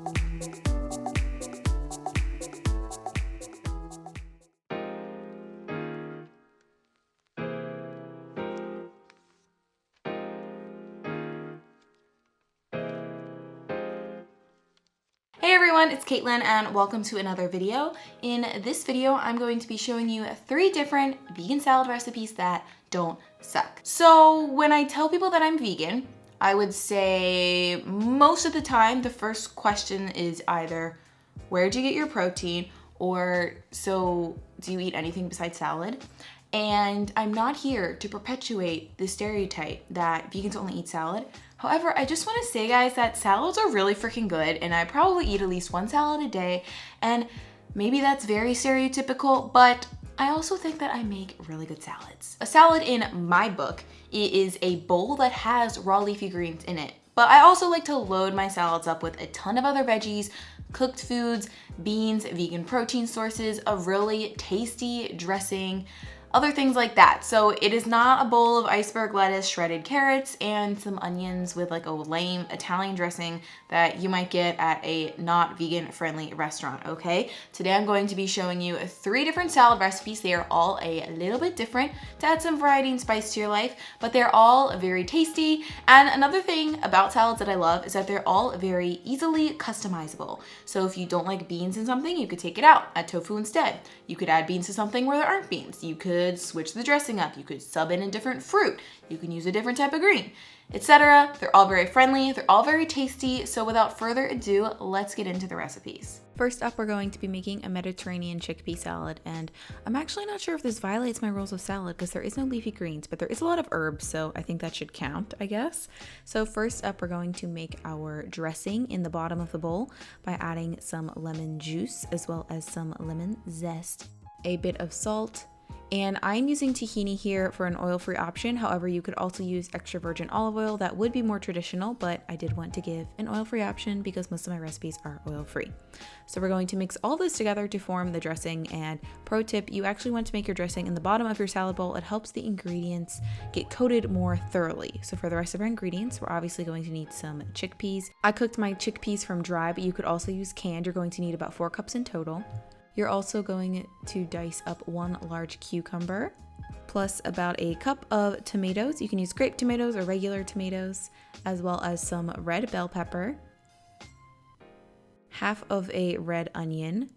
Hey everyone, it's Caitlin and welcome to another video. In this video, I'm going to be showing you 3 different vegan salad recipes that don't suck. So when I tell people that I'm vegan, I would say most of the time the first question is either, where'd you get your protein? Or, so do you eat anything besides salad? And I'm not here to perpetuate the stereotype that vegans only eat salad. However, I just want to say, guys, that salads are really freaking good, and I probably eat at least 1 salad a day, and maybe that's very stereotypical, but I also think that I make really good salads. A salad in my book is a bowl that has raw leafy greens in it, but I also like to load my salads up with a ton of other veggies, cooked foods, beans, vegan protein sources, a really tasty dressing, other things like that. So it is not a bowl of iceberg lettuce, shredded carrots, and some onions with like a lame Italian dressing that you might get at a not vegan friendly restaurant, okay? Today I'm going to be showing you 3 different salad recipes. They are all a little bit different to add some variety and spice to your life, but they're all very tasty. And another thing about salads that I love is that they're all very easily customizable. So if you don't like beans in something, you could take it out, add tofu instead. You could add beans to something where there aren't beans. You could switch the dressing up. You could sub in a different fruit. You can use a different type of green, etc. They're all very friendly. They're all very tasty. So without further ado, let's get into the recipes. First up, we're going to be making a Mediterranean chickpea salad, and I'm actually not sure if this violates my rules of salad because there is no leafy greens, but there is a lot of herbs, so I think that should count, I guess. So first up, we're going to make our dressing in the bottom of the bowl by adding some lemon juice as well as some lemon zest, a bit of salt, and I'm using tahini here for an oil-free option. However, you could also use extra virgin olive oil. That would be more traditional, but I did want to give an oil-free option because most of my recipes are oil-free. So we're going to mix all this together to form the dressing. And pro tip, you actually want to make your dressing in the bottom of your salad bowl. It helps the ingredients get coated more thoroughly. So for the rest of our ingredients, we're obviously going to need some chickpeas. I cooked my chickpeas from dry, but you could also use canned. You're going to need about 4 cups in total. You're also going to dice up 1 large cucumber, plus about a cup of tomatoes. You can use grape tomatoes or regular tomatoes, as well as some red bell pepper, half of a red onion,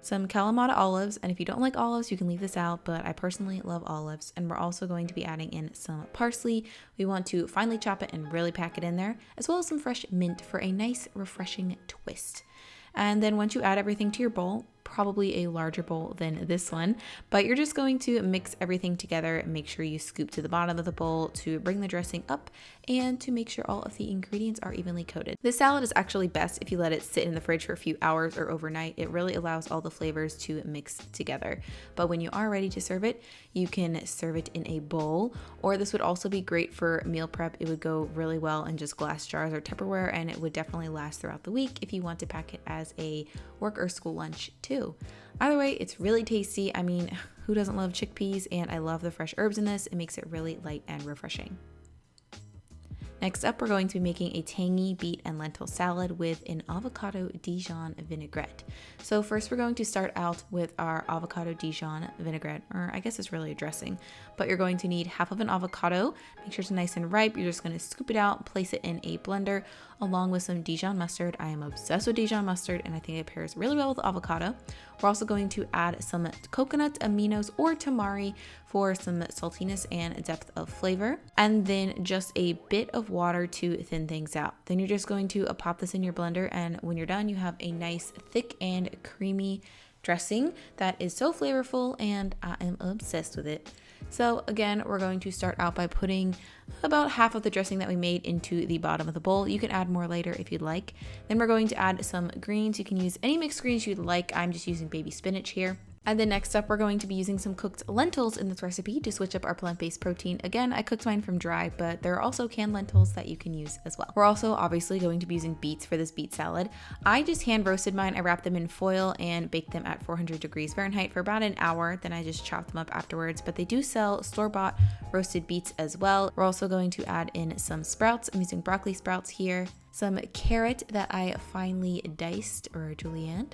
some Kalamata olives, and if you don't like olives, you can leave this out, but I personally love olives. And we're also going to be adding in some parsley. We want to finely chop it and really pack it in there, as well as some fresh mint for a nice, refreshing twist. And then once you add everything to your bowl, probably a larger bowl than this one, but you're just going to mix everything together and make sure you scoop to the bottom of the bowl to bring the dressing up and to make sure all of the ingredients are evenly coated. This salad is actually best if you let it sit in the fridge for a few hours or overnight. It really allows all the flavors to mix together. But when you are ready to serve it, you can serve it in a bowl, or this would also be great for meal prep. It would go really well in just glass jars or Tupperware, and it would definitely last throughout the week if you want to pack it as a work or school lunch too. Either way, it's really tasty. I mean, who doesn't love chickpeas? And I love the fresh herbs in this. It makes it really light and refreshing. Next up, we're going to be making a tangy beet and lentil salad with an avocado Dijon vinaigrette. So first we're going to start out with our avocado Dijon vinaigrette, or I guess it's really a dressing, but you're going to need half of an avocado. Make sure it's nice and ripe. You're just going to scoop it out, place it in a blender along with some Dijon mustard. I am obsessed with Dijon mustard and I think it pairs really well with avocado. We're also going to add some coconut aminos or tamari for some saltiness and depth of flavor, and then just a bit of water to thin things out. Then you're just going to pop this in your blender, and when you're done, you have a nice thick and creamy dressing that is so flavorful, and I am obsessed with it. So again, we're going to start out by putting about half of the dressing that we made into the bottom of the bowl. You can add more later if you'd like. Then we're going to add some greens. You can use any mixed greens you'd like. I'm just using baby spinach here. And then next up, we're going to be using some cooked lentils in this recipe to switch up our plant-based protein. Again, I cooked mine from dry, but there are also canned lentils that you can use as well. We're also obviously going to be using beets for this beet salad. I just hand roasted mine. I wrapped them in foil and baked them at 400 degrees Fahrenheit for about an hour. Then I just chopped them up afterwards, but they do sell store-bought roasted beets as well. We're also going to add in some sprouts. I'm using broccoli sprouts here. some carrot that I finely diced or julienne,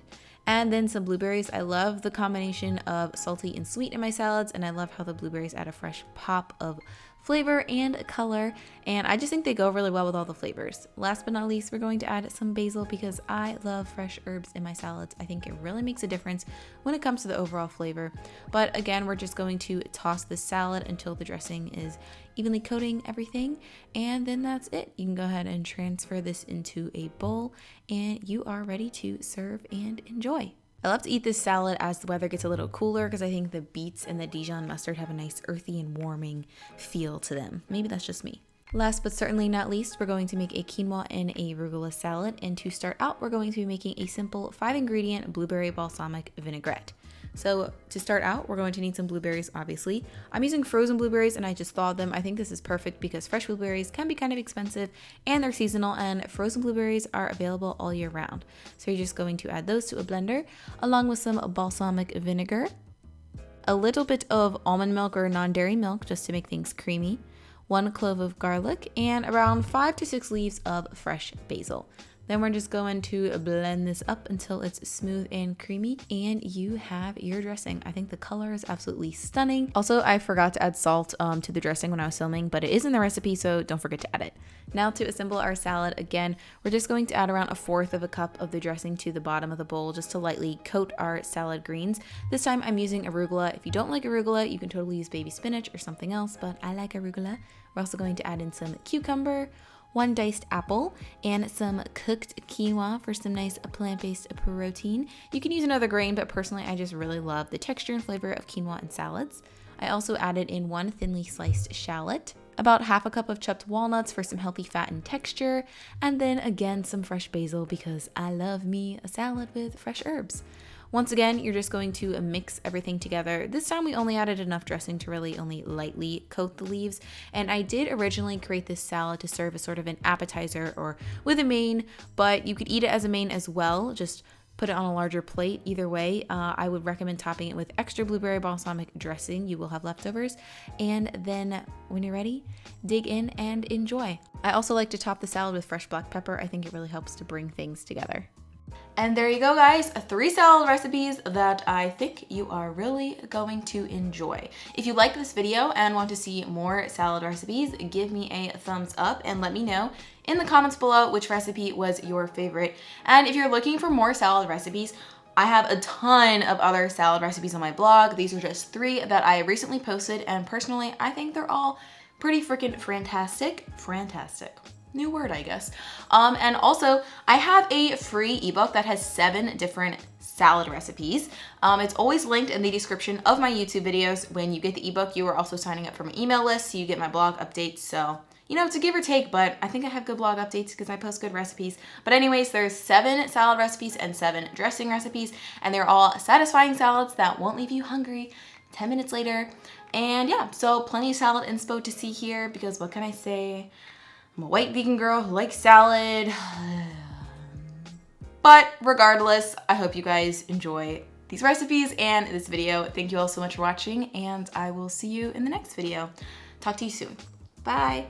and then some blueberries. I love the combination of salty and sweet in my salads, and I love how the blueberries add a fresh pop of flavor and color, and I just think they go really well with all the flavors. Last but not least, we're going to add some basil because I love fresh herbs in my salads. I think it really makes a difference when it comes to the overall flavor. But again, we're just going to toss the salad until the dressing is evenly coating everything, and then that's it. You can go ahead and transfer this into a bowl, and you are ready to serve and enjoy. I love to eat this salad as the weather gets a little cooler because I think the beets and the Dijon mustard have a nice earthy and warming feel to them. Maybe that's just me. Last but certainly not least, we're going to make a quinoa and a arugula salad. And to start out, we're going to be making a simple 5-ingredient blueberry balsamic vinaigrette. So to start out, we're going to need some blueberries, obviously. I'm using frozen blueberries and I just thawed them. I think this is perfect because fresh blueberries can be kind of expensive and they're seasonal, and frozen blueberries are available all year round. So you're just going to add those to a blender along with some balsamic vinegar, a little bit of almond milk or non-dairy milk just to make things creamy, 1 clove of garlic, and around 5 to 6 leaves of fresh basil. Then we're just going to blend this up until it's smooth and creamy, and you have your dressing. I think the color is absolutely stunning. Also, I forgot to add salt to the dressing when I was filming, but it is in the recipe, so don't forget to add it. Now to assemble our salad, again, we're just going to add around 1/4 cup of the dressing to the bottom of the bowl just to lightly coat our salad greens. This time I'm using arugula. If you don't like arugula, you can totally use baby spinach or something else, but I like arugula. We're also going to add in some cucumber, 1 diced apple, and some cooked quinoa for some nice plant-based protein. You can use another grain, but personally I just really love the texture and flavor of quinoa in salads. I also added in 1 thinly sliced shallot, about 1/2 cup of chopped walnuts for some healthy fat and texture, and then again some fresh basil because I love me a salad with fresh herbs. Once again, you're just going to mix everything together. This time we only added enough dressing to really only lightly coat the leaves. And I did originally create this salad to serve as sort of an appetizer or with a main, but you could eat it as a main as well. Just put it on a larger plate. Either way, I would recommend topping it with extra blueberry balsamic dressing. You will have leftovers. And then when you're ready, dig in and enjoy. I also like to top the salad with fresh black pepper. I think it really helps to bring things together. And there you go, guys, 3 salad recipes that I think you are really going to enjoy. If you like this video and want to see more salad recipes, give me a thumbs up and let me know in the comments below which recipe was your favorite. And if you're looking for more salad recipes, I have a ton of other salad recipes on my blog. These are just 3 that I recently posted, and personally, I think they're all pretty freaking fantastic. New word, I guess. And also, I have a free ebook that has 7 different salad recipes. It's always linked in the description of my YouTube videos. When you get the ebook, you are also signing up for my email list, so you get my blog updates. So, you know, it's a give or take, but I think I have good blog updates because I post good recipes. But anyways, there's 7 salad recipes and 7 dressing recipes, and they're all satisfying salads that won't leave you hungry 10 minutes later. And yeah, so plenty of salad inspo to see here because what can I say? I'm a white vegan girl who likes salad. But regardless, I hope you guys enjoy these recipes and this video. Thank you all so much for watching, and I will see you in the next video. Talk to you soon. Bye.